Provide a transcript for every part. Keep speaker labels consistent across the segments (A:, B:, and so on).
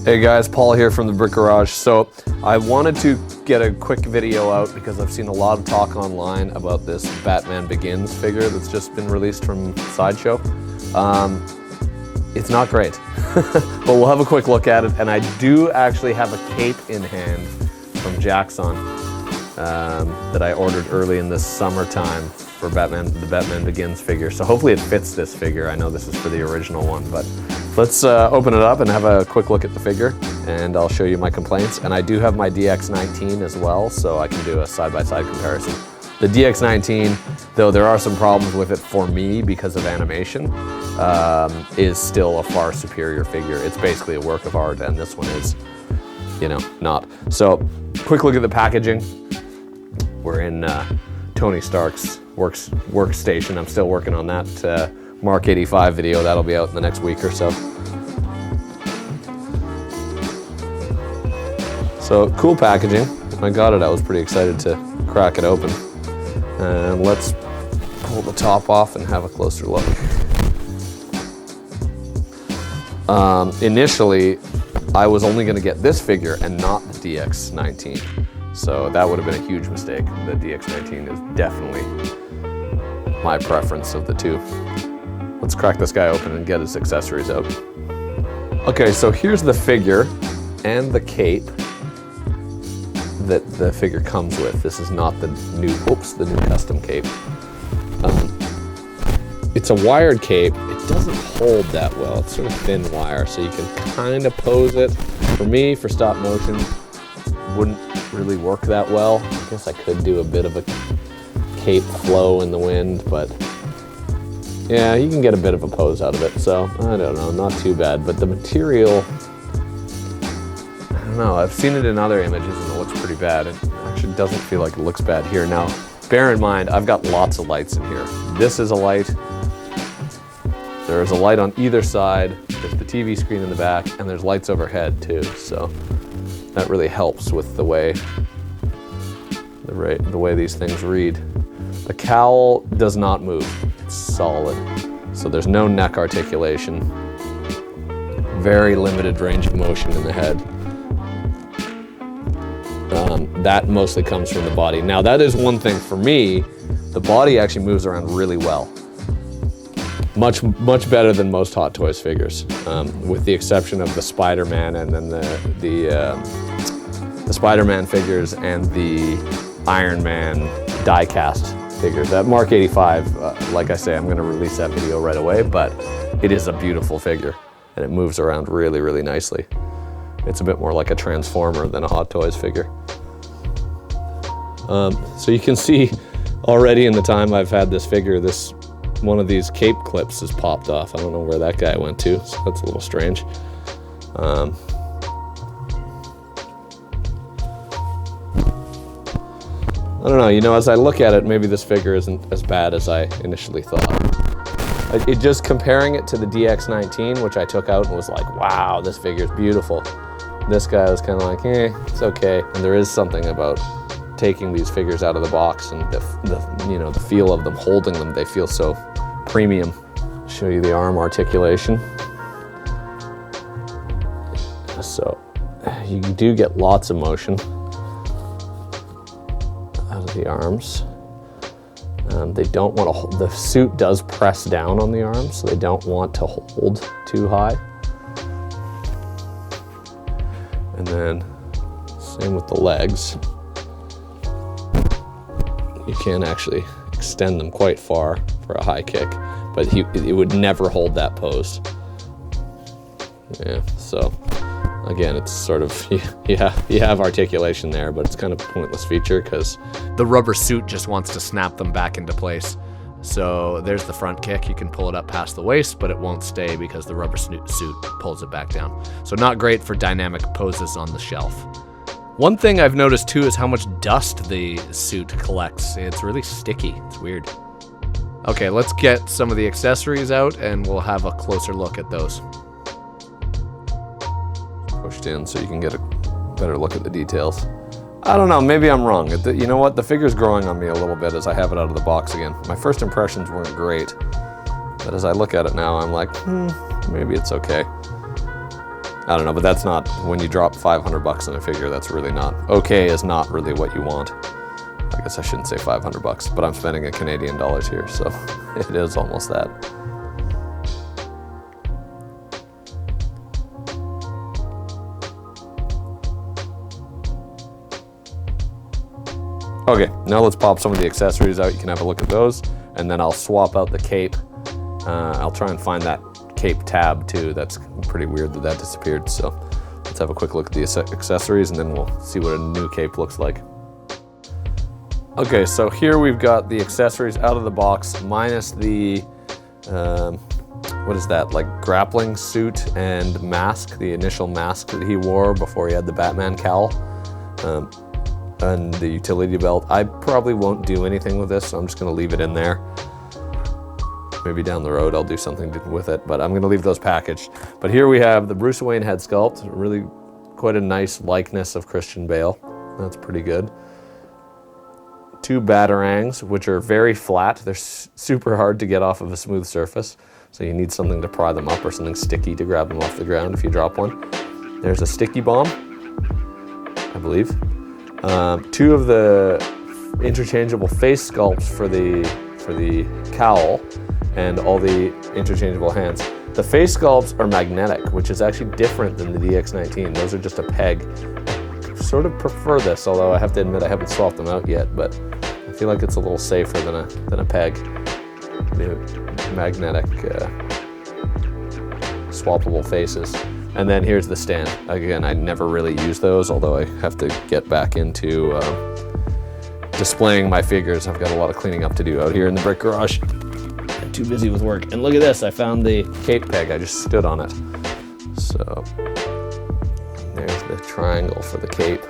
A: Hey guys, Paul here from the Brick Garage. So I wanted to get a quick video out because I've seen a lot of talk online about this Batman Begins figure that's just been released from Sideshow. It's not great, but we'll have a quick look at it. And I do actually have a cape in hand from Jaxon that I ordered early in this summertime for the Batman Begins figure. So hopefully it fits this figure. I know this is for the original one, but let's open it up and have a quick look at the figure, and I'll show you my complaints. And I do have my DX19 as well, so I can do a side-by-side comparison. The DX19, though there are some problems with it for me because of animation, is still a far superior figure. It's basically a work of art, and this one is, you know, not. So, quick look at the packaging. We're in Tony Stark's workstation. I'm still working on that Mark 85 video. That'll be out in the next week or so. So cool packaging. When I got it, I was pretty excited to crack it open. And let's pull the top off and have a closer look. Initially, I was only going to get this figure and not the DX19. So that would have been a huge mistake. The DX19 is definitely my preference of the two. Let's crack this guy open and get his accessories out. Okay, so here's the figure and the cape that the figure comes with. This is not the new custom cape. It's a wired cape. It doesn't hold that well. It's sort of thin wire, so you can kind of pose it. For me, for stop motion, wouldn't really work that well. I guess I could do a bit of a cape flow in the wind, but yeah, you can get a bit of a pose out of it, so I don't know, not too bad. But the material, I don't know, I've seen it in other images and it looks pretty bad. It actually doesn't feel like it looks bad here. Now, bear in mind, I've got lots of lights in here. This is a light. There's a light on either side. There's the TV screen in the back, and there's lights overhead too, so that really helps with the way these things read. The cowl does not move. It's solid. So there's no neck articulation. Very limited range of motion in the head. That mostly comes from the body. Now that is one thing for me. The body actually moves around really well. Much better than most Hot Toys figures, with the exception of the Spider-Man and then the Spider-Man figures and the Iron Man die-cast figures. That Mark 85, like I say, I'm going to release that video right away, but it is a beautiful figure and it moves around really, really nicely. It's a bit more like a Transformer than a Hot Toys figure. So you can see already in the time I've had this figure, one of these cape clips has popped off. I don't know where that guy went to, so that's a little strange. I don't know, you know, as I look at it, maybe this figure isn't as bad as I initially thought. Just comparing it to the DX19, which I took out and was like, wow, this figure's beautiful. This guy was kind of like, it's okay. And there is something about taking these figures out of the box and the feel of them, holding them, they feel so premium. Show you the arm articulation. So you do get lots of motion out of the arms. They don't want to hold, the suit does press down on the arms, so they don't want to hold too high. And then same with the legs. You can actually extend them quite far for a high kick, but it would never hold that pose. Yeah, so again, it's sort of, you have articulation there, but it's kind of a pointless feature because the rubber suit just wants to snap them back into place. So there's the front kick. You can pull it up past the waist, but it won't stay because the rubber suit pulls it back down. So not great for dynamic poses on the shelf. One thing I've noticed too is how much dust the suit collects. It's really sticky. It's weird. Okay, let's get some of the accessories out and we'll have a closer look at those. Pushed in so you can get a better look at the details. I don't know, maybe I'm wrong. You know what? The figure's growing on me a little bit as I have it out of the box again. My first impressions weren't great, but as I look at it now, I'm like, maybe it's okay. I don't know, but that's not, when you drop 500 bucks on a figure, that's really not, okay is not really what you want. I guess I shouldn't say 500 bucks, but I'm spending a Canadian dollars here, so it is almost that. Okay, now let's pop some of the accessories out. You can have a look at those, and then I'll swap out the cape. I'll try and find that cape tab too. That's pretty weird that that disappeared. So let's have a quick look at the accessories, and then we'll see what a new cape looks like. Okay, so here we've got the accessories out of the box, minus the, what is that, like grappling suit and mask, the initial mask that he wore before he had the Batman cowl. And the utility belt. I probably won't do anything with this, so I'm just gonna leave it in there. Maybe down the road I'll do something with it, but I'm gonna leave those packaged. But here we have the Bruce Wayne head sculpt, really quite a nice likeness of Christian Bale. That's pretty good. 2 batarangs, which are very flat. They're super hard to get off of a smooth surface, so you need something to pry them up or something sticky to grab them off the ground if you drop one. There's a sticky bomb, I believe. 2 of the interchangeable face sculpts for the cowl and all the interchangeable hands. The face sculpts are magnetic, which is actually different than the DX19. Those are just a peg. I sort of prefer this, although I have to admit I haven't swapped them out yet, but I feel like it's a little safer than a peg. The magnetic swappable faces. And then here's the stand. Again, I never really use those, although I have to get back into displaying my figures. I've got a lot of cleaning up to do out here in the brick garage. I'm too busy with work. And look at this, I found the cape peg. I just stood on it. So there's the triangle for the cape.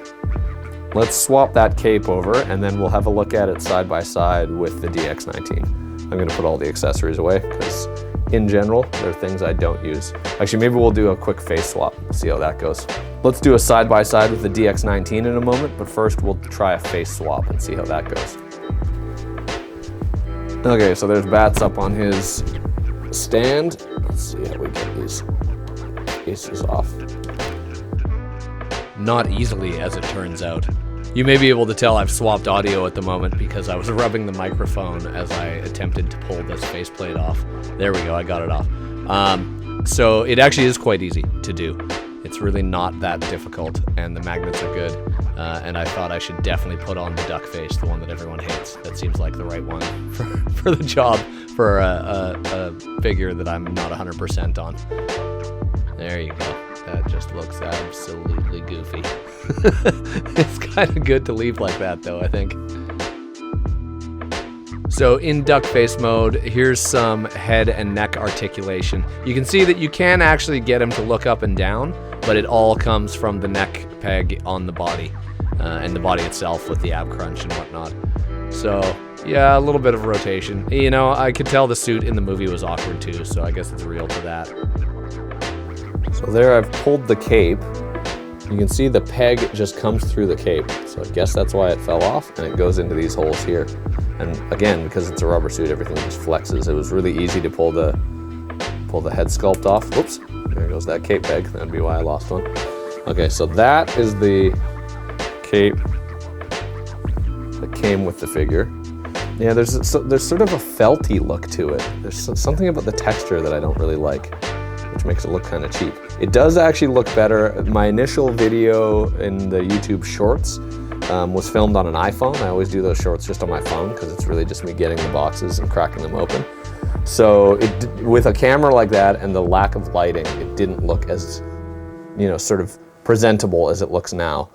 A: Let's swap that cape over, and then we'll have a look at it side by side with the DX19. I'm gonna put all the accessories away, because in general, there are things I don't use. Actually, maybe we'll do a quick face swap. We'll see how that goes. Let's do a side-by-side with the DX19 in a moment, but first we'll try a face swap and see how that goes. Okay, so there's Bats up on his stand. Let's see how we get these faces off. Not easily, as it turns out. You may be able to tell I've swapped audio at the moment because I was rubbing the microphone as I attempted to pull this faceplate off. There we go, I got it off. So it actually is quite easy to do. It's really not that difficult, and the magnets are good. And I thought I should definitely put on the duck face, the one that everyone hates. That seems like the right one for the job, for a figure that I'm not 100% on. There you go. That just looks absolutely goofy. It's kind of good to leave like that, though, I think. So in duck face mode, here's some head and neck articulation. You can see that you can actually get him to look up and down, but it all comes from the neck peg on the body, and the body itself with the ab crunch and whatnot. So yeah, a little bit of rotation. You know, I could tell the suit in the movie was awkward too, so I guess it's real to that. So there I've pulled the cape. You can see the peg just comes through the cape. So I guess that's why it fell off, and it goes into these holes here. And again, because it's a rubber suit, everything just flexes. It was really easy to pull the head sculpt off. Whoops, there goes that cape peg. That'd be why I lost one. Okay, so that is the cape that came with the figure. Yeah, there's sort of a felty look to it. There's something about the texture that I don't really like, which makes it look kind of cheap. It does actually look better. My initial video in the YouTube shorts was filmed on an iPhone. I always do those shorts just on my phone because it's really just me getting the boxes and cracking them open. So with a camera like that and the lack of lighting, it didn't look as, you know, sort of presentable as it looks now.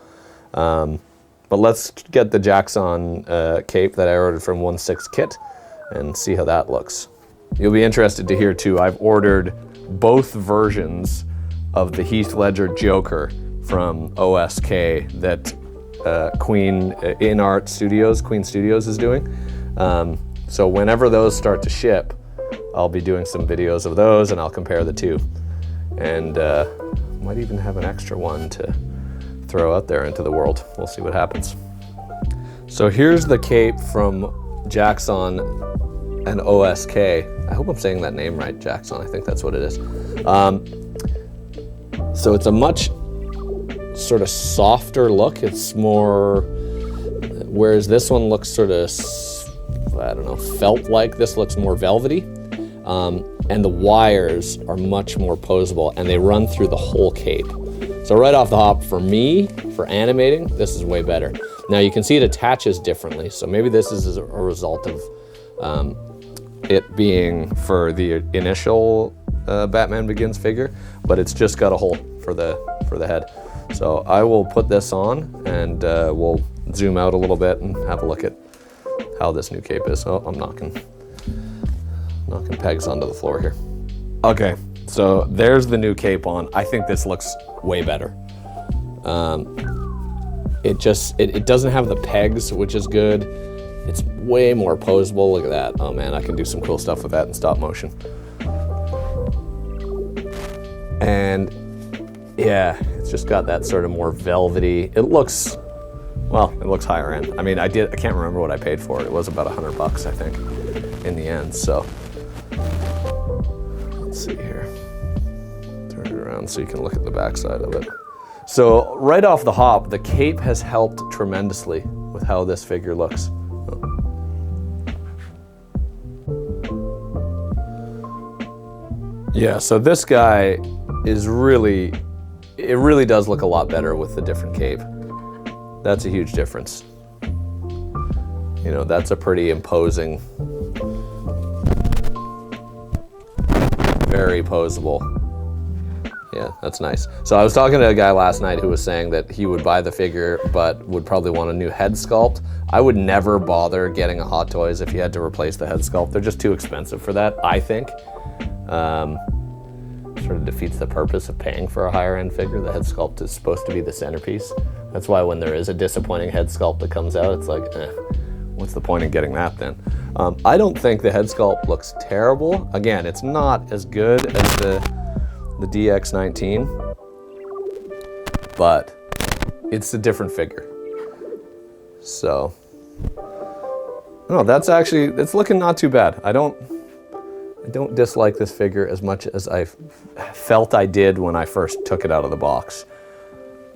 A: But let's get the Jaxon cape that I ordered from 1/6 Kit and see how that looks. You'll be interested to hear too, I've ordered both versions of the Heath Ledger Joker from OSK that Queen Studios is doing. So whenever those start to ship, I'll be doing some videos of those and I'll compare the two. And might even have an extra one to throw out there into the world. We'll see what happens. So here's the cape from Jaxon and OSK. I hope I'm saying that name right, Jaxon. I think that's what it is. So it's a much sort of softer look. It's more, whereas this one looks sort of, I don't know, felt-like. This looks more velvety. And the wires are much more posable, and they run through the whole cape. So right off the hop, for me, for animating, this is way better. Now you can see it attaches differently, so maybe this is a result of it being for the initial Batman Begins figure, but it's just got a hole for the head. So I will put this on, and we'll zoom out a little bit and have a look at how this new cape is. Oh, I'm knocking pegs onto the floor here. Okay, so there's the new cape on. I think this looks way better. It doesn't have the pegs, which is good. It's way more posable. Look at that. Oh man, I can do some cool stuff with that in stop motion. And yeah, it's just got that sort of more velvety. It looks higher end. I mean, I can't remember what I paid for it. It was about $100, I think, in the end. So let's see here. Turn it around so you can look at the backside of it. So right off the hop, the cape has helped tremendously with how this figure looks. Yeah, so this guy is it really does look a lot better with the different cape. That's a huge difference. You know, that's a pretty imposing, very posable. Yeah, that's nice. So I was talking to a guy last night who was saying that he would buy the figure, but would probably want a new head sculpt. I would never bother getting a Hot Toys if you had to replace the head sculpt. They're just too expensive for that, I think. Sort of defeats the purpose of paying for a higher end figure. The head sculpt is supposed to be the centerpiece. That's why when there is a disappointing head sculpt that comes out, it's like, what's the point in getting that then? I don't think the head sculpt looks terrible. Again, it's not as good as the DX19, but it's a different figure. So, no, it's looking not too bad. I don't dislike this figure as much as I felt I did when I first took it out of the box.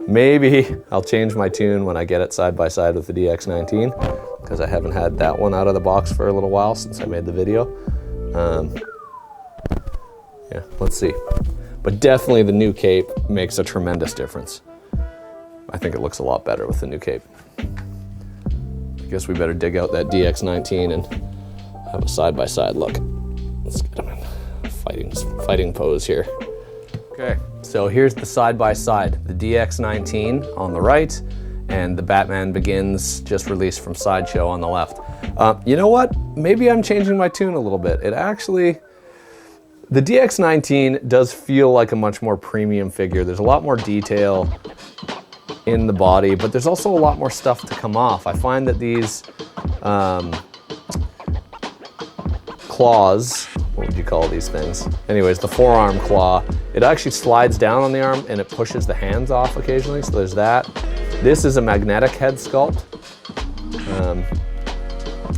A: Maybe I'll change my tune when I get it side by side with the DX19, because I haven't had that one out of the box for a little while since I made the video. Yeah, let's see. But definitely the new cape makes a tremendous difference. I think it looks a lot better with the new cape. I guess we better dig out that DX19 and have a side-by-side look. Let's get him in fighting pose here. Okay, so here's the side-by-side. The DX19 on the right, and the Batman Begins just released from Sideshow on the left. You know what? Maybe I'm changing my tune a little bit. The DX19 does feel like a much more premium figure. There's a lot more detail in the body, but there's also a lot more stuff to come off. I find that these claws, what would you call these things? Anyways, the forearm claw, it actually slides down on the arm and it pushes the hands off occasionally, so there's that. This is a magnetic head sculpt,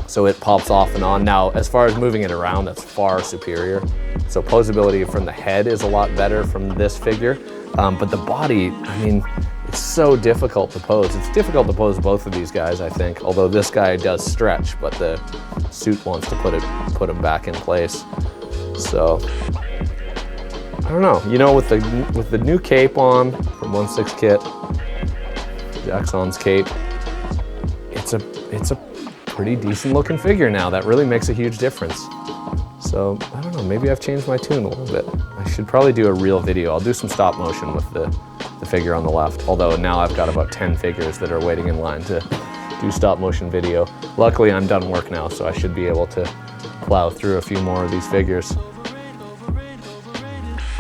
A: so it pops off and on. Now, as far as moving it around, that's far superior. So posability from the head is a lot better from this figure, but the body, I mean, it's so difficult to pose. It's difficult to pose both of these guys, I think, although this guy does stretch, but the suit wants to put him back in place. So, I don't know. You know, with the new cape on from 1/6 Kit, Jaxon's cape, it's a pretty decent looking figure now. That really makes a huge difference. So, I don't know, maybe I've changed my tune a little bit. I should probably do a real video. I'll do some stop motion with the figure on the left, although now I've got about 10 figures that are waiting in line to do stop motion video. Luckily, I'm done work now, so I should be able to plow through a few more of these figures.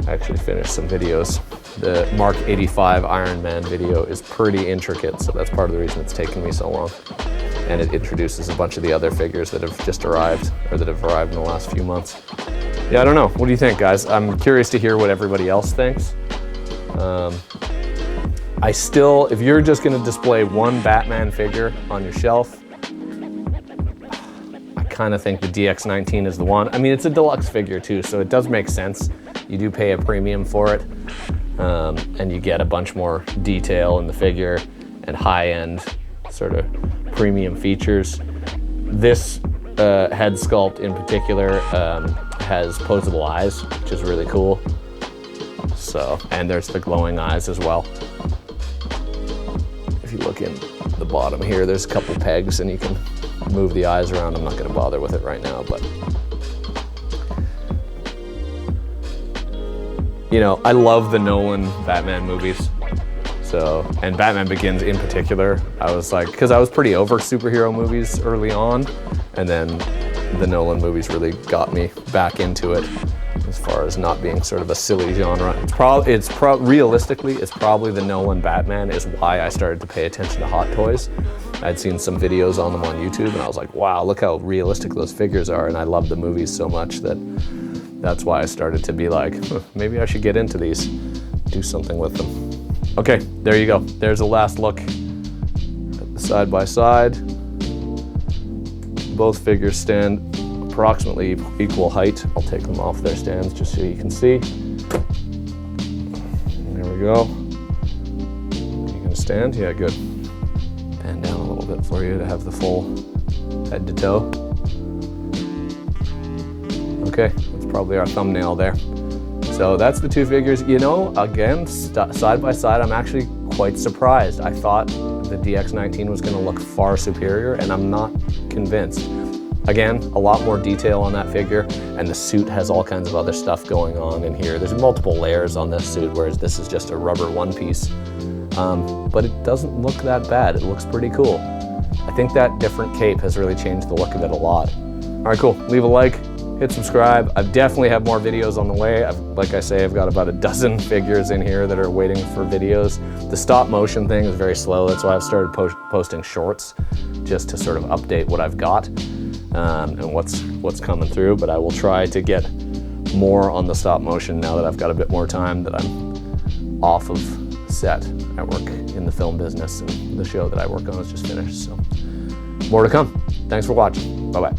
A: Actually finished some videos. The Mark 85 Iron Man video is pretty intricate, so that's part of the reason it's taken me so long. And it introduces a bunch of the other figures that have just arrived, or that have arrived in the last few months. Yeah, I don't know. What do you think, guys? I'm curious to hear what everybody else thinks. If you're just gonna display one Batman figure on your shelf, I kind of think the DX19 is the one. I mean, it's a deluxe figure too, so it does make sense. You do pay a premium for it. and you get a bunch more detail in the figure and high-end sort of premium features. This head sculpt in particular has posable eyes, which is really cool. So, and there's the glowing eyes as well. If you look in the bottom here, there's a couple pegs and you can move the eyes around. I'm not going to bother with it right now, but you know, I love the Nolan Batman movies. So, and Batman Begins in particular, I was like, because I was pretty over superhero movies early on, and then the Nolan movies really got me back into it as far as not being sort of a silly genre. Realistically, it's probably the Nolan Batman is why I started to pay attention to Hot Toys. I'd seen some videos on them on YouTube and I was like, wow, look how realistic those figures are, and I love the movies so much that's why I started to be like, maybe I should get into these, do something with them. Okay, there you go. There's a last look at the side by side. Both figures stand approximately equal height. I'll take them off their stands just so you can see. There we go. You gonna stand? Yeah, good. Pan down a little bit for you to have the full head to toe. Okay, that's probably our thumbnail there. So that's the two figures. You know, again, side by side, I'm actually quite surprised. I thought the DX19 was gonna look far superior, and I'm not convinced. Again, a lot more detail on that figure, and the suit has all kinds of other stuff going on in here. There's multiple layers on this suit, whereas this is just a rubber one piece. But it doesn't look that bad. It looks pretty cool. I think that different cape has really changed the look of it a lot. All right, cool. Leave a like. Hit subscribe. I definitely have more videos on the way. Like I say, I've got about a dozen figures in here that are waiting for videos. The stop motion thing is very slow. That's why I've started posting shorts just to sort of update what I've got and what's coming through. But I will try to get more on the stop motion now that I've got a bit more time that I'm off of set at work in the film business, and the show that I work on is just finished. So more to come. Thanks for watching. Bye-bye.